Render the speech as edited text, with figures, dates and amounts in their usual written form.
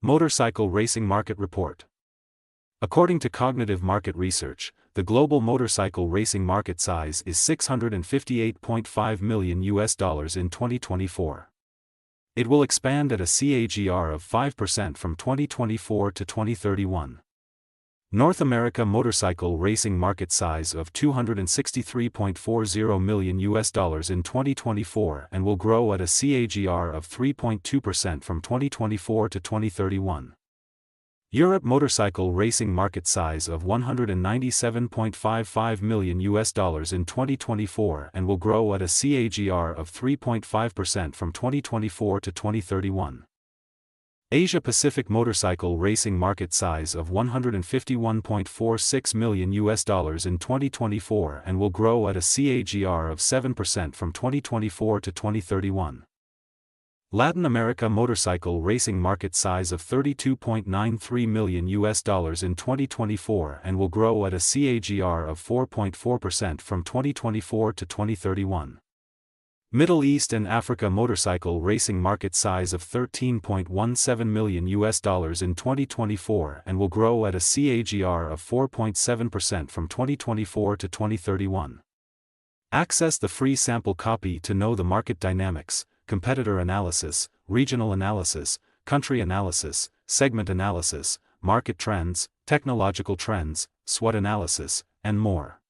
Motorcycle Racing Market Report. According to Cognitive Market Research, the global motorcycle racing market size is $658.5 million in 2024. It will expand at a CAGR of 5% from 2024 to 2031. North America motorcycle racing market size of $263.40 million in 2024 and will grow at a CAGR of 3.2% from 2024 to 2031. Europe motorcycle racing market size of $197.55 million in 2024 and will grow at a CAGR of 3.5% from 2024 to 2031. Asia Pacific motorcycle racing market size of $151.46 million in 2024 and will grow at a CAGR of 7% from 2024 to 2031. Latin America motorcycle racing market size of $32.93 million in 2024 and will grow at a CAGR of 4.4% from 2024 to 2031. Middle East and Africa motorcycle racing market size of $13.17 million in 2024 and will grow at a CAGR of 4.7% from 2024 to 2031. Access the free sample copy to know the market dynamics, competitor analysis, regional analysis, country analysis, segment analysis, market trends, technological trends, SWOT analysis, and more.